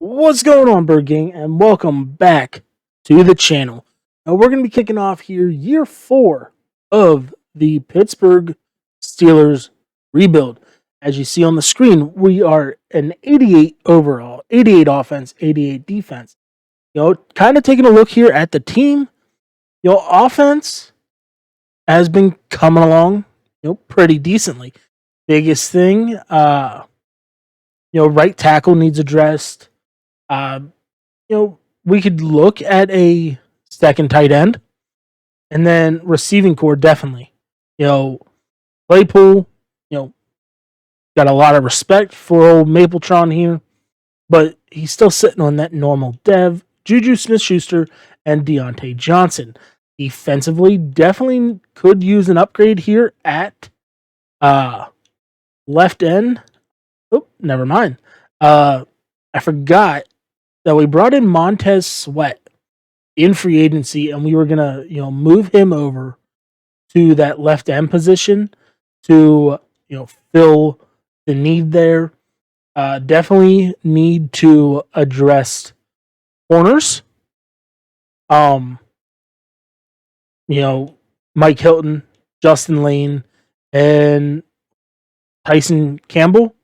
What's going on, Bird Gang, and welcome back to the channel. Now, we're going to be kicking off here year 4 of the Pittsburgh Steelers rebuild. As you see on the screen, we are an 88 overall, 88 offense, 88 defense. Kind of taking a look here at the team. Offense has been coming along, pretty decently. Biggest thing, right tackle needs addressed. We could look at a second tight end, and then receiving core definitely. Claypool, got a lot of respect for old Mapletron here, but he's still sitting on that normal dev. Juju Smith-Schuster and Deontay Johnson. Defensively, definitely could use an upgrade here at left end. Oh, never mind. I forgot that we brought in Montez Sweat in free agency, and we were gonna, move him over to that left end position to, fill the need there. Definitely need to address corners. Mike Hilton, Justin Lane, and Tyson Campbell.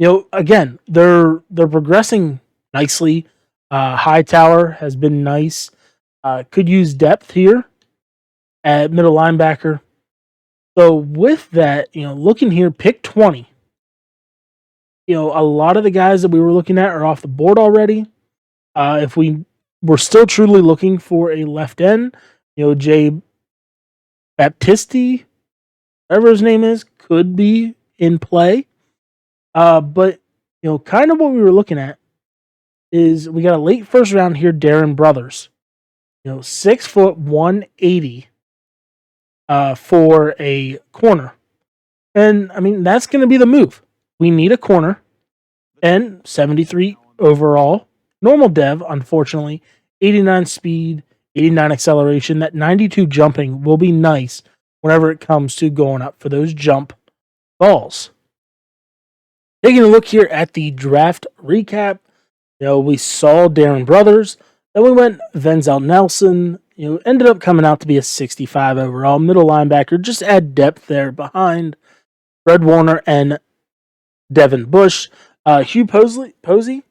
Again, they're progressing nicely. Hightower has been nice. Could use depth here at middle linebacker. So with that, looking here, pick 20. A lot of the guys that we were looking at are off the board already. If we were still truly looking for a left end, Jay Baptisti, whatever his name is, could be in play. But kind of what we were looking at is we got a late first round here, Darren Brothers. 6 foot 180 for a corner. And I mean, that's going to be the move. We need a corner, and 73 overall. Normal dev, unfortunately. 89 speed, 89 acceleration. That 92 jumping will be nice whenever it comes to going up for those jump balls. Taking a look here at the draft recap, we saw Darren Brothers. Then we went Venzel Nelson. Ended up coming out to be a 65 overall middle linebacker. Just add depth there behind Fred Warner and Devin Bush. Hugh Posey,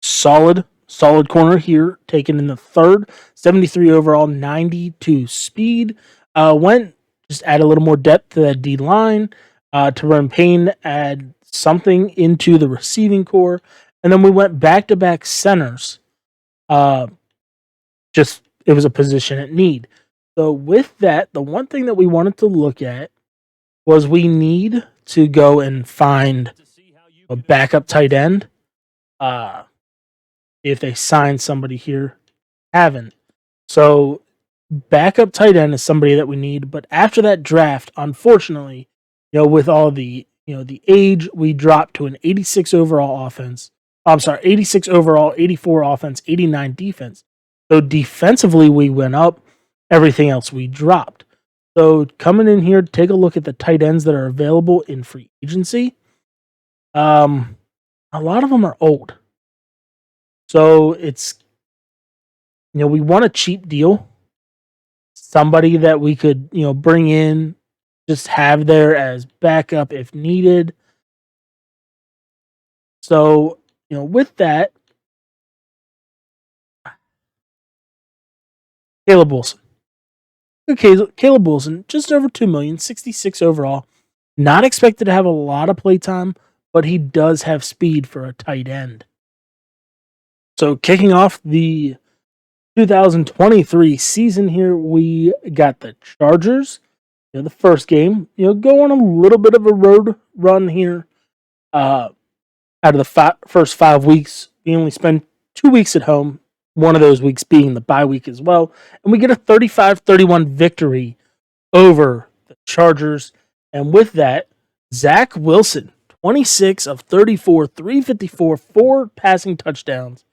solid corner here, taken in the third. 73 overall, 92 speed. Went just add a little more depth to that D line. Terron Payne add something into the receiving core. And then we went back-to-back centers. It was a position at need. So with that, the one thing that we wanted to look at was we need to go and find a backup tight end. If they sign somebody here, haven't. So backup tight end is somebody that we need. But after that draft, unfortunately, with all the the age, we dropped to an 86 overall offense. 86 overall, 84 offense, 89 defense. So defensively, we went up. Everything else we dropped. So coming in here, take a look at the tight ends that are available in free agency. A lot of them are old. So it's, we want a cheap deal. Somebody that we could, bring in, just have there as backup if needed. So, with that, Caleb Wilson. Okay, Caleb Wilson, just over 2 million, 66 overall. Not expected to have a lot of play time, but he does have speed for a tight end. So kicking off the 2023 season here, we got the Chargers. The first game, go on a little bit of a road run here. Out of the first 5 weeks, we only spend 2 weeks at home, one of those weeks being the bye week as well. And we get a 35-31 victory over the Chargers. And with that, Zach Wilson, 26 of 34, 354, 4 passing touchdowns,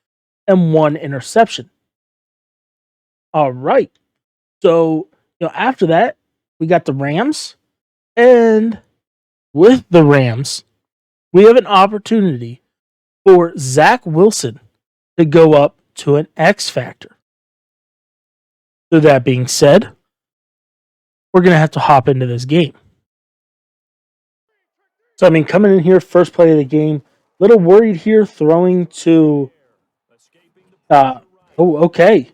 and 1 interception. All right. So, after that, we got the Rams. And with the Rams, we have an opportunity for Zach Wilson to go up to an X Factor. So that being said, we're going to have to hop into this game. So, coming in here, first play of the game, a little worried here throwing to. Okay.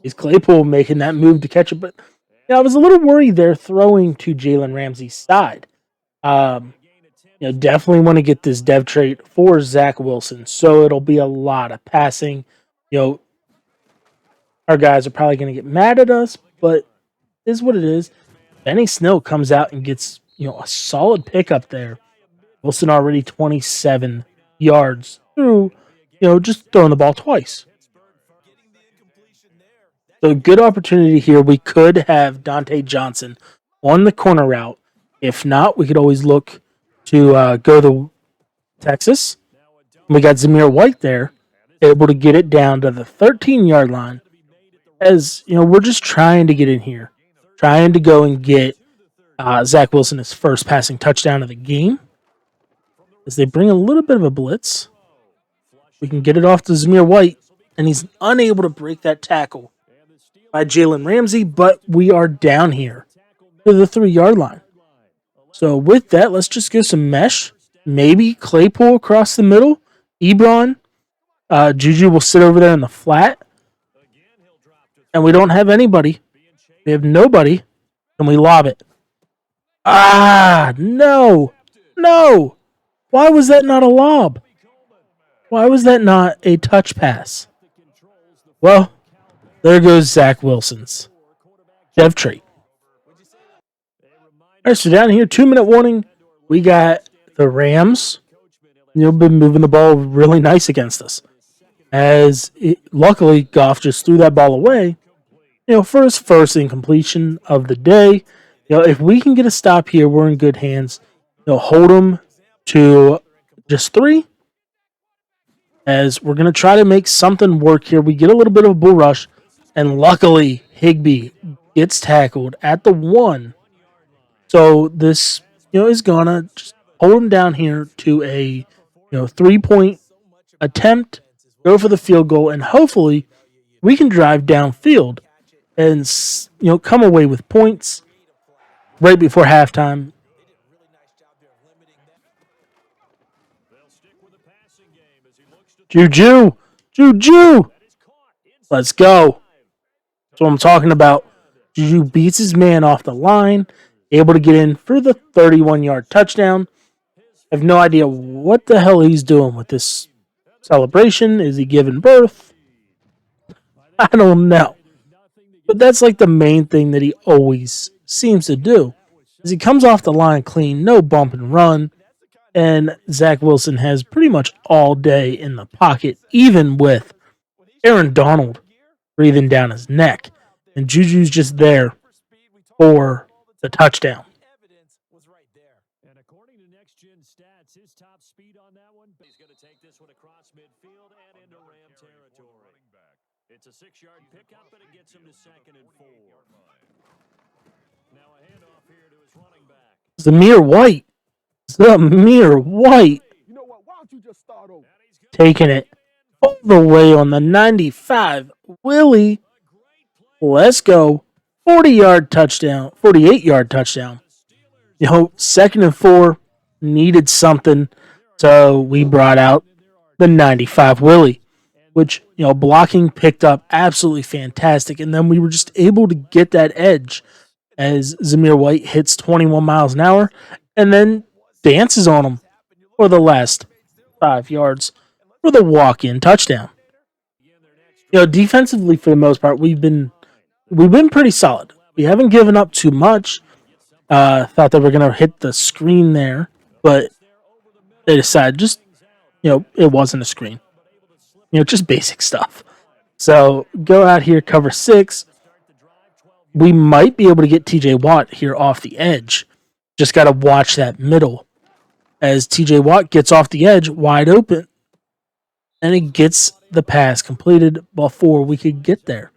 Is Claypool making that move to catch it? But I was a little worried there throwing to Jalen Ramsey's side. Definitely want to get this dev trait for Zach Wilson. So it'll be a lot of passing. Our guys are probably going to get mad at us, but it is what it is. Benny Snell comes out and gets, a solid pickup there. Wilson already 27 yards through, just throwing the ball twice. So good opportunity here. We could have Dante Johnson on the corner route. If not, we could always look to go to Texas. We got Zamir White there, able to get it down to the 13-yard line. As, we're just trying to get in here. Trying to go and get Zach Wilson his first passing touchdown of the game. As they bring a little bit of a blitz. We can get it off to Zamir White, and he's unable to break that tackle by Jalen Ramsey, but we are down here to the 3-yard line. So with that, let's just go some mesh. Maybe Claypool across the middle. Ebron. Juju will sit over there in the flat. And we don't have anybody. We have nobody. And we lob it. No. No. Why was that not a lob? Why was that not a touch pass? Well, there goes Zach Wilson's dev trait. All right, so down here, 2-minute warning. We got the Rams. Been moving the ball really nice against us. Luckily, Goff just threw that ball away. For his first incompletion of the day. If we can get a stop here, we're in good hands. Hold them to just 3. As we're going to try to make something work here. We get a little bit of a bull rush. And luckily, Higbee gets tackled at the 1. So this, is going to just hold him down here to a, 3-point attempt, go for the field goal, and hopefully we can drive downfield and, come away with points right before halftime. Juju! Let's go. That's what I'm talking about. Juju beats his man off the line, able to get in for the 31-yard touchdown. I have no idea what the hell he's doing with this celebration. Is he giving birth? I don't know. But that's like the main thing that he always seems to do. Is he comes off the line clean, no bump and run. And Zach Wilson has pretty much all day in the pocket, even with Aaron Donald breathing down his neck. And Juju's just there for the touchdown. And according to Next Gen Stats, his top speed on that one, he's going to take this one across midfield and into Ram territory. It's a 6-yard pickup, but it gets him to 2nd and 4. Now a handoff here to his running back. Zamir White. Taking it all the way on the 95. Willie. Let's go. 40-yard touchdown. 48-yard touchdown. 2nd and 4. Needed something. So we brought out the 95 Willie. Which, blocking picked up absolutely fantastic. And then we were just able to get that edge as Zamir White hits 21 miles an hour. And then dances on him for the last 5 yards for the walk-in touchdown. Defensively for the most part, we've been pretty solid. We haven't given up too much. Thought they were going to hit the screen there, but they decided just, it wasn't a screen. Just basic stuff. So go out here, cover 6. We might be able to get TJ Watt here off the edge. Just got to watch that middle. As TJ Watt gets off the edge, wide open. And it gets the pass completed before we could get there.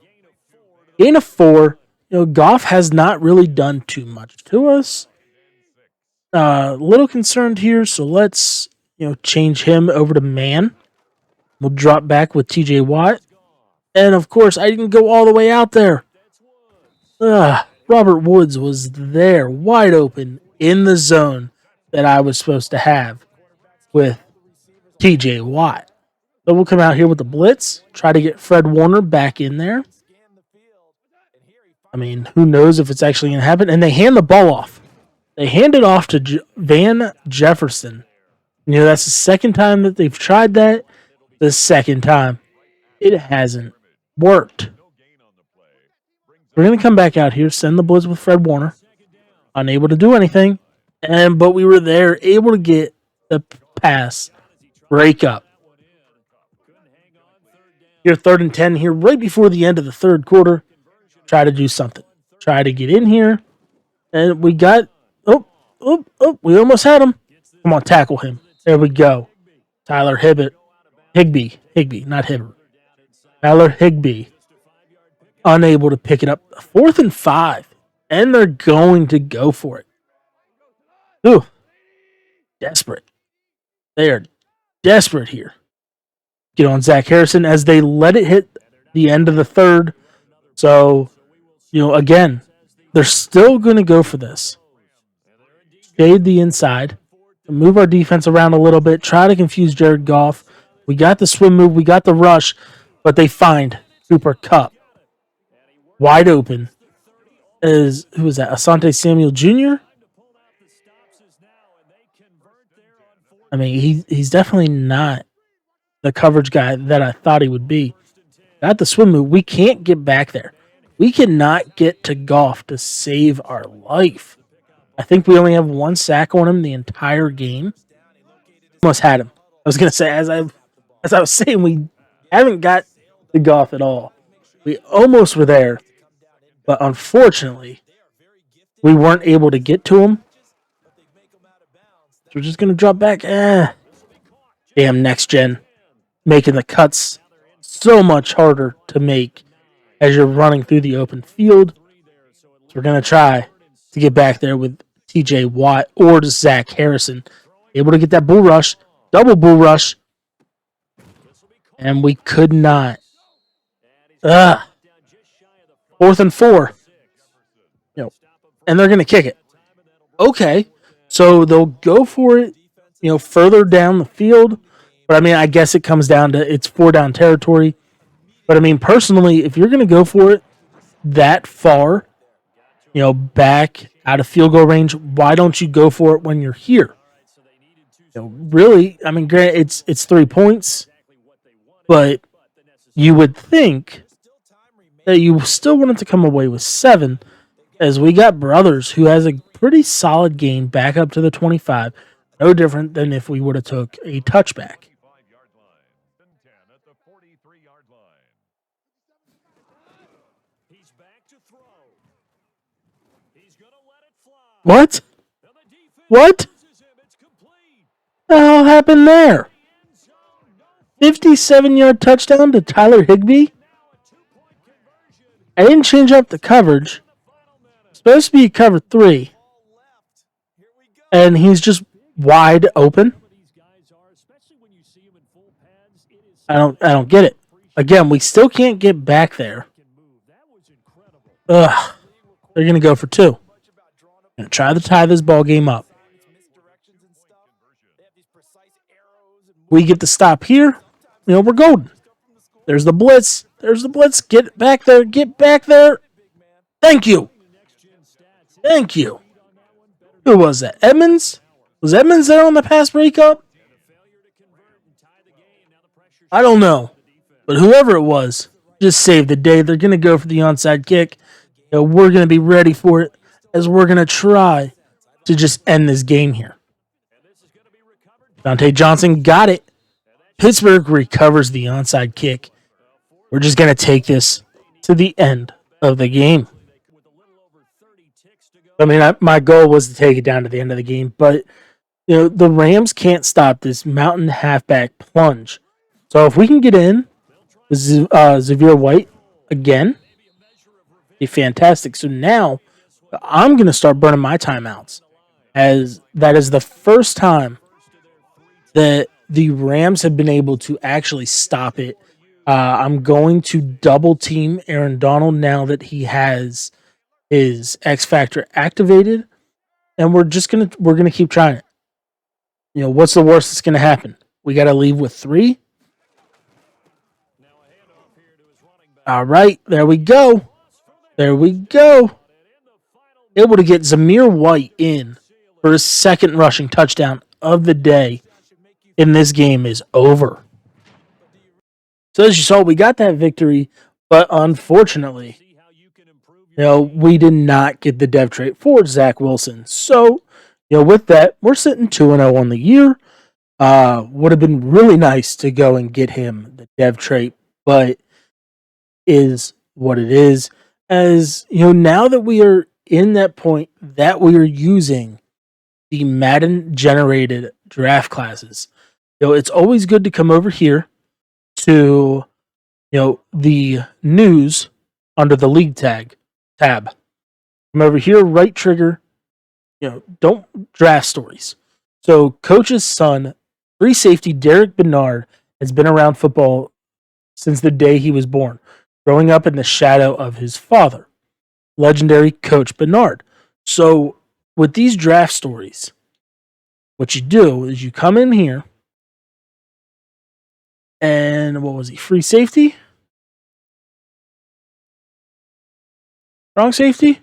Gain of 4. Goff has not really done too much to us. A little concerned here, so let's, change him over to man. We'll drop back with TJ Watt. And of course, I didn't go all the way out there. Robert Woods was there, wide open in the zone that I was supposed to have with TJ Watt. So we'll come out here with the blitz, try to get Fred Warner back in there. I mean, who knows if it's actually going to happen? And they hand the ball off. They hand it off to Van Jefferson. You know, that's the second time that they've tried that. The second time. It hasn't worked. We're going to come back out here, send the blitz with Fred Warner. Unable to do anything. But we were there, able to get the pass break up. Here, 3rd and 10 here, right before the end of the third quarter. Try to do something. Try to get in here. And we got... we almost had him. Come on, tackle him. There we go. Tyler Higbee, not Hibbert. Tyler Higbee. Unable to pick it up. 4th and 5. And they're going to go for it. Ooh. Desperate. They are desperate here. Get on Zach Harrison as they let it hit the end of the third. So, again, they're still going to go for this. Shade the inside. Move our defense around a little bit. Try to confuse Jared Goff. We got the swim move. We got the rush. But they find Cooper Kupp. Wide open. Who is that? Asante Samuel Jr.? I mean, he's definitely not the coverage guy that I thought he would be. Got the swim move. We can't get back there. We cannot get to Goff to save our life. I think we only have 1 sack on him the entire game. Almost had him. I was going to say, as I was saying, we haven't got the Goff at all. We almost were there, but unfortunately, we weren't able to get to him. So we're just going to drop back. Damn, next gen. Making the cuts so much harder to make as you're running through the open field. So we're going to try to get back there with TJ Watt or Zach Harrison. Able to get that bull rush, double bull rush. And we could not. 4th and 4. And they're going to kick it. Okay. So they'll go for it, further down the field. But, I mean, I guess it comes down to it's 4-down territory. But, I mean, personally, if you're going to go for it that far, back out of field goal range, why don't you go for it when you're here? Really, I mean, granted, it's 3 points. But you would think that you still wanted to come away with 7, as we got Brothers, who has a pretty solid game back up to the 25. No different than if we would have took a touchback. What? What the hell happened there? 57-yard touchdown to Tyler Higbee? I didn't change up the coverage. It's supposed to be cover 3. And he's just wide open. I don't get it. Again, we still can't get back there. They're going to go for 2. Going to try to tie this ball game up. We get the stop here. We're golden. There's the blitz. Get back there. Get back there. Thank you. Who was that? Edmonds? Was Edmonds there on the pass breakup? I don't know. But whoever it was just saved the day. They're going to go for the onside kick. We're going to be ready for it, as we're going to try to just end this game here. Dante Johnson got it. Pittsburgh recovers the onside kick. We're just going to take this to the end of the game. I mean, my goal was to take it down to the end of the game, but the Rams can't stop this mountain halfback plunge. So if we can get in with Xavier White again, be fantastic. So now I'm going to start burning my timeouts, as that is the first time that the Rams have been able to actually stop it. I'm going to double team Aaron Donald now that he has his X Factor activated, and we're gonna keep trying it. What's the worst that's gonna happen? We got to leave with 3. All right, there we go. There we go. Able to get Zamir White in for his second rushing touchdown of the day, and this game is over. So as you saw, we got that victory, but unfortunately, we did not get the dev trait for Zach Wilson. So, with that, we're sitting 2-0 on the year. Would have been really nice to go and get him the dev trait, but is what it is. As now that we are in that point that we are using the Madden generated draft classes, it's always good to come over here to the news under the league tab. Come over here, right trigger, don't draft stories. So coach's son, free safety Derek Bernard, has been around football since the day he was born, growing up in the shadow of his father, legendary Coach Bernard. So with these draft stories, what you do is you come in here and what was he? Free safety? Strong safety?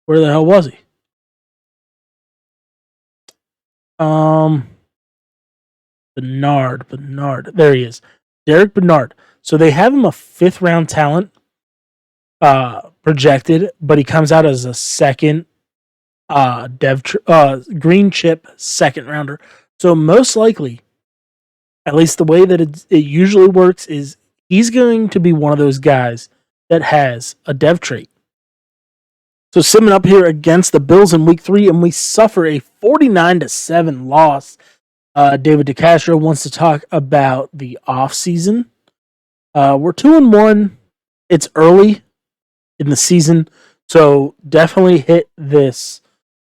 Where the hell was he? Bernard. There he is. Derek Bernard. So they have him a 5th round talent projected, but he comes out as a second green chip second rounder. So most likely, at least the way that it usually works, is he's going to be one of those guys that has a dev trait. So simming up here against the Bills in week 3, and we suffer a 49-7 loss. David DeCastro wants to talk about the offseason. We're 2-1. It's early in the season, so definitely hit the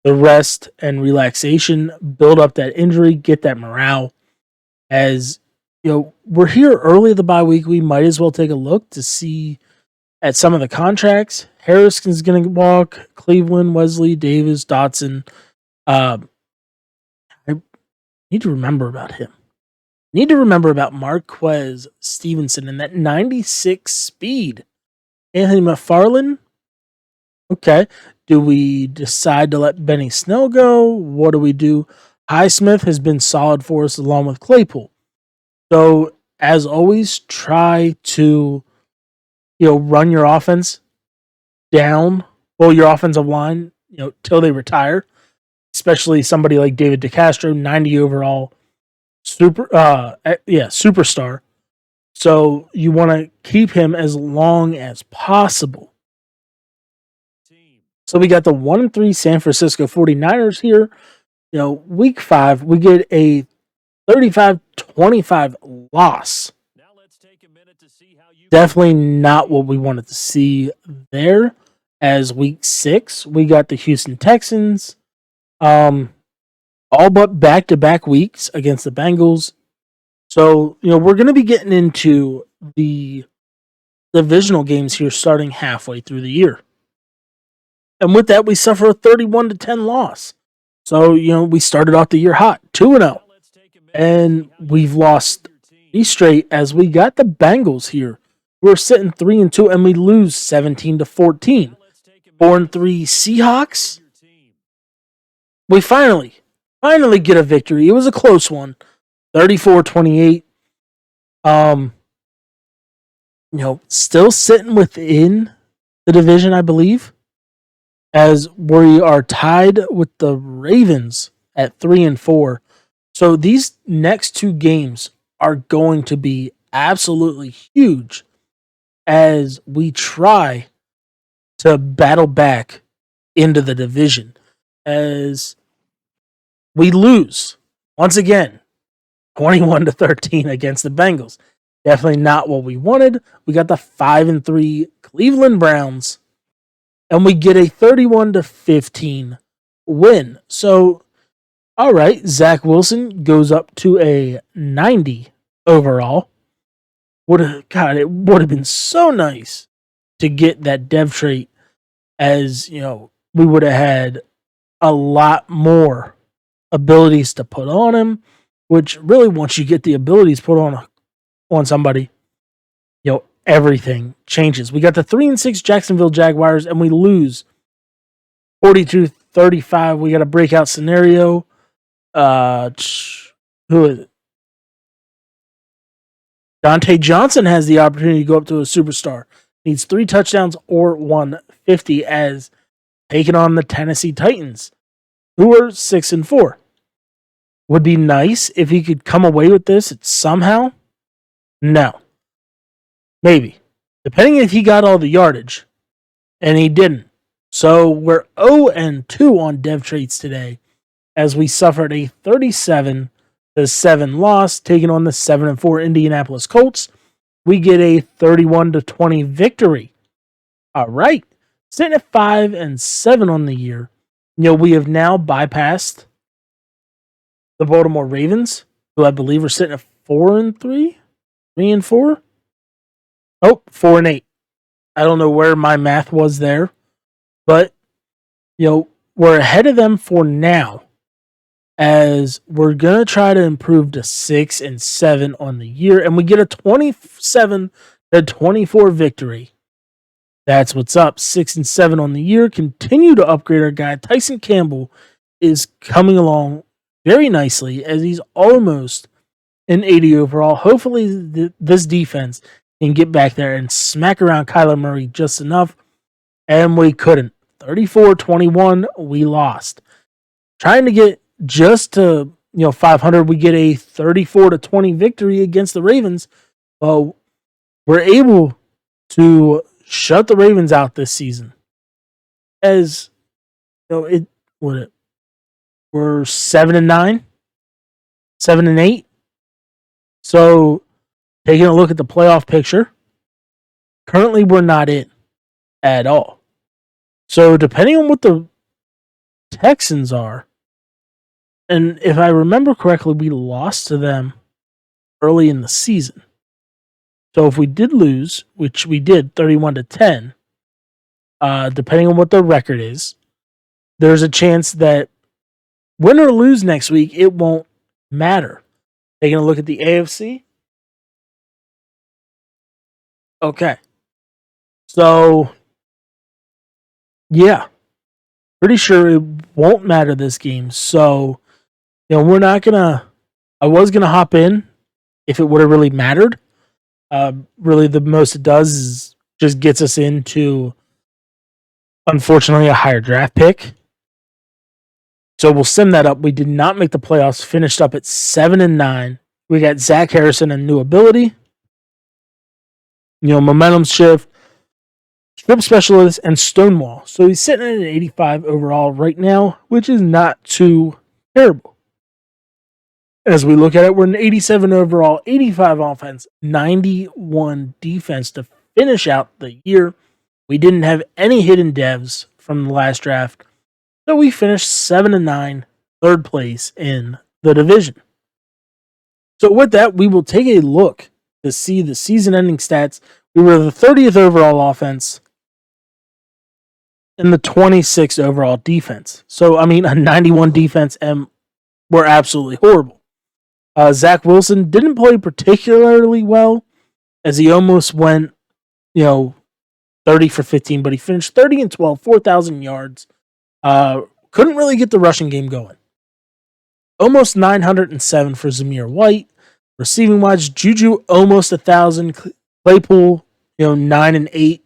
rest and relaxation, build up that injury, get that morale. As we're here early the bye week, we might as well take a look to see at some of the contracts. Harrison's going to walk, Cleveland, Wesley, Davis, Dotson. I need to remember about him. Need to remember about Marquez Stevenson and that 96 speed. Anthony McFarland. Okay. Do we decide to let Benny Snell go? What do we do? Highsmith has been solid for us along with Claypool. So, as always, try to run your offense down, your offensive line, till they retire. Especially somebody like David DeCastro, 90 overall, superstar. So you want to keep him as long as possible. So we got the 1-3 San Francisco 49ers here. Week 5, we get a 35-25 loss. Definitely not what we wanted to see there. As week 6, we got the Houston Texans. All but back-to-back weeks against the Bengals. So, we're going to be getting into the divisional games here starting halfway through the year. And with that, we suffer a 31-10 loss. So, we started off the year hot, 2-0. And we've lost 3 straight as we got the Bengals here. We're sitting 3-2 and we lose 17-14. 4-3 Seahawks. We finally get a victory. It was a close one. 34-28. Still sitting within the division, I believe, as we are tied with the Ravens at 3-4. So these next 2 games are going to be absolutely huge as we try to battle back into the division. As we lose once again, 21-13 against the Bengals. Definitely not what we wanted. We got the 5-3 Cleveland Browns, and we get a 31-15 win. So All right, Zach Wilson goes up to a 90 overall. God, it would have been so nice to get that dev trait, as we would have had a lot more abilities to put on him. Which really, once you get the abilities put on somebody, everything changes. We got the 3-6 Jacksonville Jaguars, and we lose 42-35. We got a breakout scenario. Who is it? Dante Johnson has the opportunity to go up to a superstar. Needs 3 touchdowns or 150 as taking on the Tennessee Titans, who are 6-4. Would be nice if he could come away with this somehow. No. Maybe. Depending if he got all the yardage. And he didn't. So we're 0-2 on dev traits today, as we suffered a 37-7 loss, taking on the 7-4 Indianapolis Colts. We get a 31-20 victory. All right. Sitting at 5-7 on the year. We have now bypassed the Baltimore Ravens, who I believe are sitting at 4-3, 3-4. Oh, 4-8. I don't know where my math was there, but we're ahead of them for now, as we're gonna try to improve to 6-7 on the year, and we get a 27-24 victory. That's what's up. 6-7 on the year. Continue to upgrade our guy. Tyson Campbell is coming along very nicely, as he's almost an 80 overall. Hopefully, this defense can get back there and smack around Kyler Murray just enough, and we couldn't. 34-21, we lost. Trying to get just to 500, we get a 34-20 victory against the Ravens. Well, we're able to shut the Ravens out this season. As we're 7-9, 7-8. So, taking a look at the playoff picture, currently we're not in at all. So, depending on what the Texans are, and if I remember correctly, we lost to them early in the season. So, if we did lose, which we did, 31-10, depending on what the record is, there's a chance that win or lose next week, it won't matter. Taking a look at the AFC. Okay. So, yeah. Pretty sure it won't matter this game. So, we're not going to... I was going to hop in if it would have really mattered. Really, the most it does is just gets us into, unfortunately, a higher draft pick. So, we'll sim that up. We did not make the playoffs. Finished up at 7-9. We got Zach Harrison and new ability. Momentum shift, strip specialist, and Stonewall. So he's sitting at an 85 overall right now, which is not too terrible. As we look at it, we're an 87 overall, 85 offense, 91 defense to finish out the year. We didn't have any hidden devs from the last draft, so we finished 7-9, third place in the division. So with that, we will take a look to see the season-ending stats. We were the 30th overall offense and the 26th overall defense. So, a 91 defense, and we're absolutely horrible. Zach Wilson didn't play particularly well, as he almost went, 30 for 15, but he finished 30-12, 4,000 yards. Couldn't really get the rushing game going. Almost 907 for Zamir White. Receiving wise, Juju almost 1,000. Claypool, 9-8.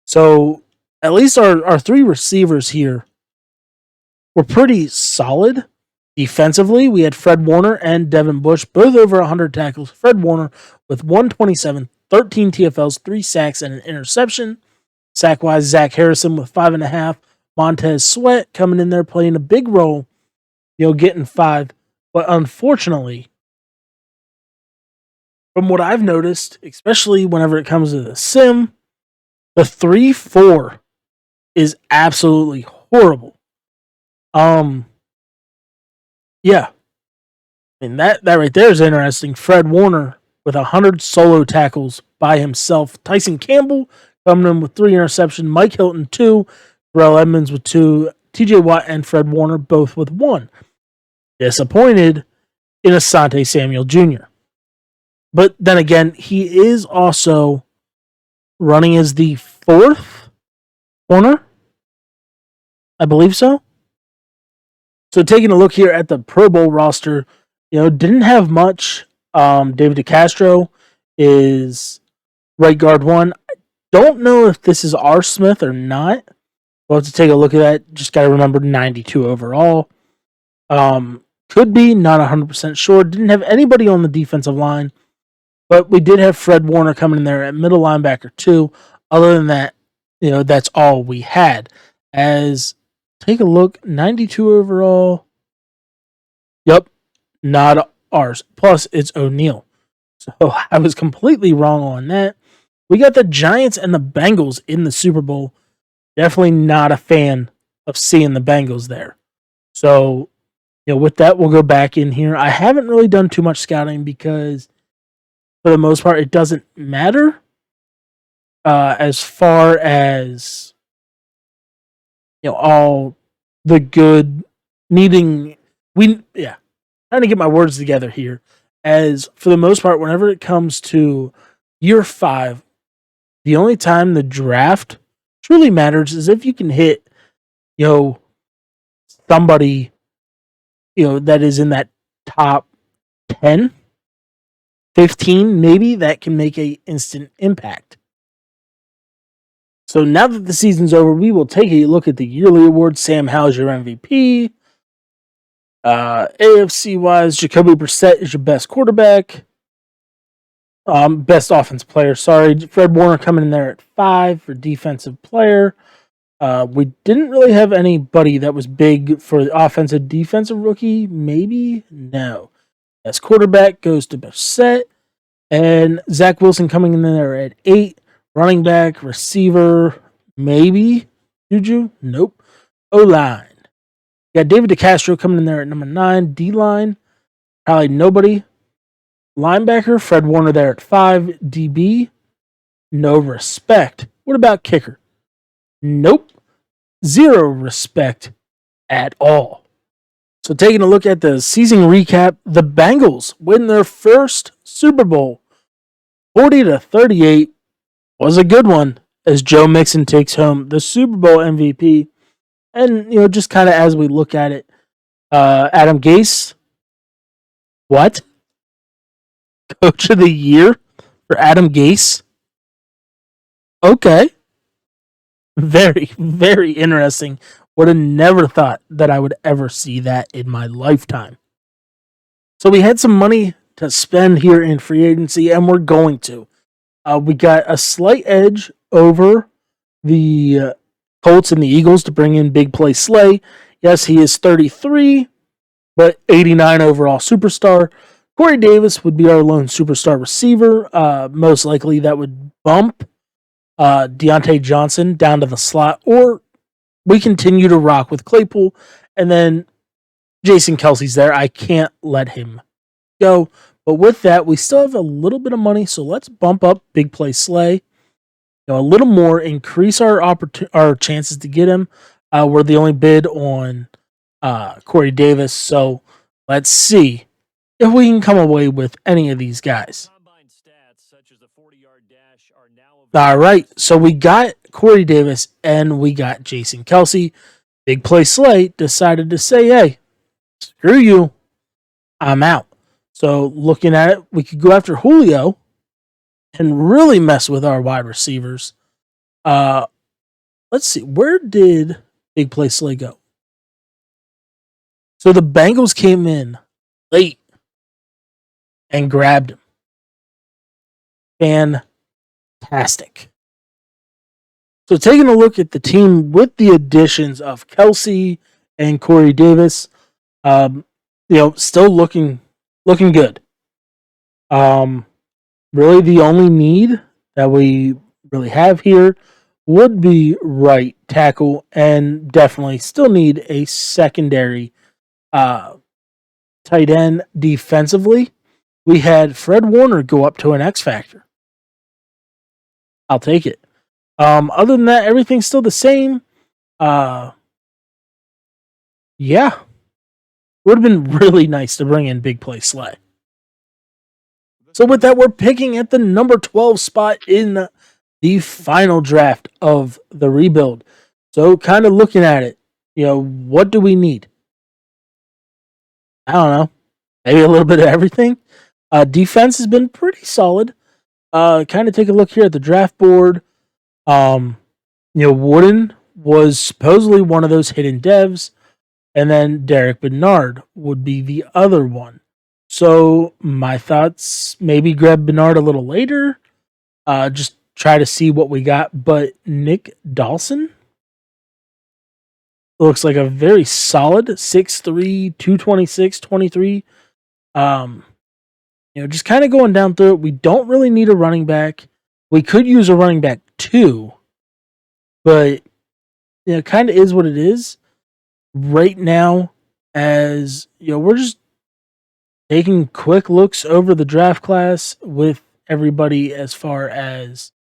So at least our 3 receivers here were pretty solid. Defensively, we had Fred Warner and Devin Bush, both over 100 tackles. Fred Warner with 127, 13 TFLs, 3 sacks, and an interception. Sack-wise, Zach Harrison with 5.5. Montez Sweat coming in there playing a big role, getting 5. But unfortunately, from what I've noticed, especially whenever it comes to the sim, the 3-4 is absolutely horrible. Yeah, and that right there is interesting. Fred Warner with 100 solo tackles by himself. Tyson Campbell coming in with 3 interceptions. Mike Hilton 2. Terrell Edmonds with 2. T.J. Watt and Fred Warner both with 1. Disappointed in Asante Samuel Jr. But then again, he is also running as the 4th corner. I believe so. So taking a look here at the Pro Bowl roster, didn't have much. David DeCastro is right guard 1. I don't know if this is R. Smith or not. We'll have to take a look at that. Just got to remember 92 overall. Could be, not 100% sure. Didn't have anybody on the defensive line, but we did have Fred Warner coming in there at middle linebacker 2. Other than that, that's all we had. As take a look, 92 overall. Yep, not ours. Plus, it's O'Neal. So I was completely wrong on that. We got the Giants and the Bengals in the Super Bowl. Definitely not a fan of seeing the Bengals there. So, with that, we'll go back in here. I haven't really done too much scouting because, for the most part, it doesn't matter as far as, all the good needing. Trying to get my words together here. As for the most part, whenever it comes to year 5, the only time the draft truly matters is if you can hit, somebody, that is in that top 10, 15, maybe, that can make a instant impact. So now that the season's over, we will take a look at the yearly awards. Sam Howell's your MVP. AFC wise, Jacoby Brissett is your best quarterback. Best offensive player. Sorry, Fred Warner coming in there at 5 for defensive player. We didn't really have anybody that was big for the offensive defensive rookie. Maybe no. Best quarterback goes to Brissett, and Zach Wilson coming in there at 8. Running back, receiver, maybe Juju. Nope. O-line. Got David DeCastro coming in there at number 9. D-line, probably nobody. Linebacker, Fred Warner there at 5. DB, no respect. What about kicker? Nope. 0 respect at all. So taking a look at the season recap, the Bengals win their first Super Bowl. 40-38 was a good one as Joe Mixon takes home the Super Bowl MVP. And, just kind of as we look at it, Adam Gase, what? Coach of the year for Adam Gase? Okay. Very, very interesting. Would have never thought that I would ever see that in my lifetime. So we had some money to spend here in free agency, and we're going to. We got a slight edge over the Colts and the Eagles to bring in Big Play Slay. Yes, he is 33, but 89 overall superstar. Corey Davis would be our lone superstar receiver. Most likely that would bump Deontay Johnson down to the slot, or we continue to rock with Claypool, and then Jason Kelsey's there. I can't let him go. But with that, we still have a little bit of money, so let's bump up Big Play Slay. A little more, increase our chances to get him. We're the only bid on Corey Davis, so let's see if we can come away with any of these guys. All right, so we got Corey Davis and we got Jason Kelsey. Big Play Slay decided to say, hey, screw you, I'm out. So looking at it, we could go after Julio and really mess with our wide receivers. Let's see, where did Big Play Slay go? So the Bengals came in late and grabbed him. Fantastic. So taking a look at the team with the additions of Kelsey and Corey Davis, still looking good. Really the only need that we really have here would be right tackle, and definitely still need a secondary tight end defensively, we had Fred Warner go up to an X Factor. I'll take it. Other than that, everything's still the same. Yeah. Would have been really nice to bring in Big Play Slay. So with that, we're picking at the number 12 spot in the final draft of the rebuild. So kind of looking at it, what do we need? I don't know. Maybe a little bit of everything. Defense has been pretty solid. Kind of take a look here at the draft board. Wooden was supposedly one of those hidden devs, and then Derek Bernard would be the other one. So my thoughts, maybe grab Bernard a little later. Just try to see what we got. But Nick Dawson looks like a very solid 6'3", 226, 23. Just kind of going down through it. We don't really need a running back. We could use a running back too, but kind of is what it is right now. As we're just taking quick looks over the draft class with everybody as far as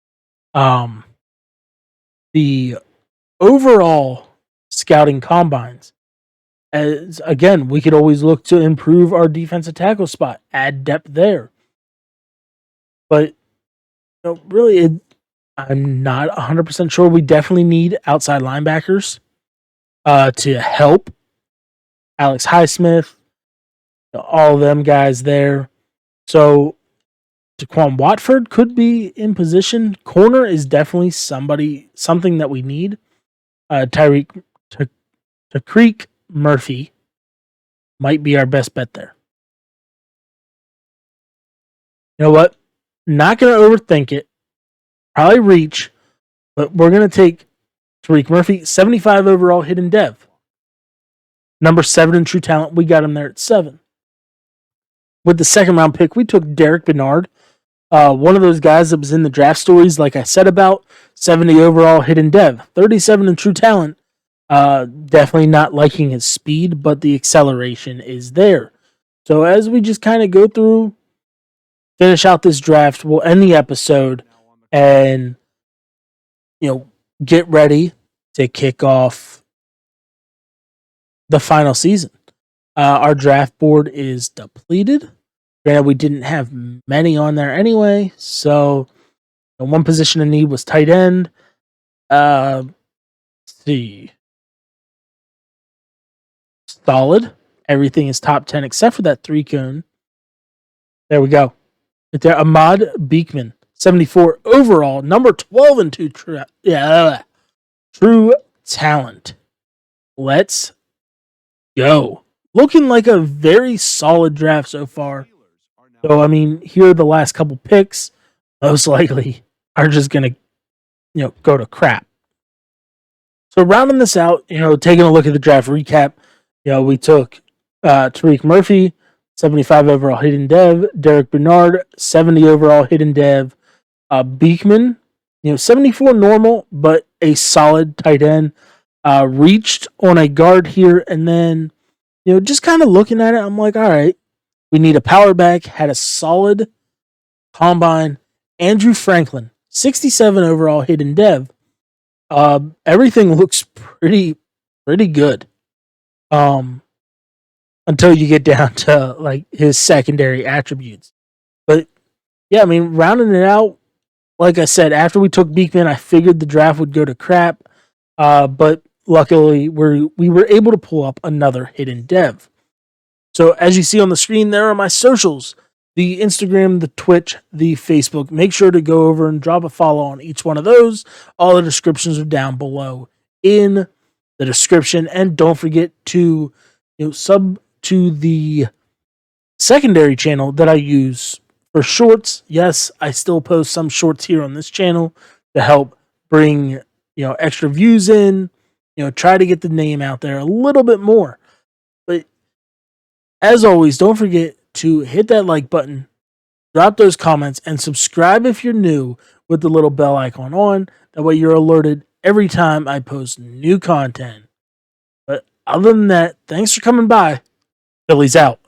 the overall scouting combines. As again, we could always look to improve our defensive tackle spot, add depth there. But really, I'm not 100% sure. We definitely need outside linebackers to help Alex Highsmith, all of them guys there. So Daquan Watford could be in position. Corner is definitely something that we need. Takreek Murphy might be our best bet there. You know what? Not going to overthink it. Probably reach, but we're going to take Tariq Murphy, 75 overall hidden dev. Number 7 in true talent. We got him there at 7. With the second round pick, we took Derek Bernard. One of those guys that was in the draft stories, like I said about, 70 overall hidden dev. 37 in true talent. Definitely not liking his speed, but the acceleration is there. So as we just kind of go through, finish out this draft, we'll end the episode and, get ready to kick off the final season. Our draft board is depleted. Granted, we didn't have many on there anyway, so the one position in need was tight end. Let's see. Solid. Everything is top 10 except for that 3-cone. There we go. Right there, Ahmad Beekman, 74 overall, number 12 in true talent. Let's go. Looking like a very solid draft so far. So, here are the last couple picks. Most likely are just going to, go to crap. So, rounding this out, taking a look at the draft recap, we took Tariq Murphy, 75 overall hidden dev. Derek Bernard, 70 overall hidden dev. Beekman, 74 normal, but a solid tight end. Reached on a guard here, and then, just kind of looking at it, I'm like, all right, we need a power back. Had a solid combine. Andrew Franklin, 67 overall hidden dev. Everything looks pretty good. Until you get down to like his secondary attributes. But yeah, rounding it out, like I said, after we took Beekman, I figured the draft would go to crap. But luckily we were able to pull up another hidden dev. So as you see on the screen, there are my socials. The Instagram, the Twitch, the Facebook. Make sure to go over and drop a follow on each one of those. All the descriptions are down below in the description. And don't forget to sub to the secondary channel that I use for shorts. Yes, I still post some shorts here on this channel to help bring extra views in, try to get the name out there a little bit more. But as always, don't forget to hit that like button, drop those comments, and subscribe if you're new with the little bell icon on. That way you're alerted every time I post new content. But other than that, thanks for coming by. Philly's out.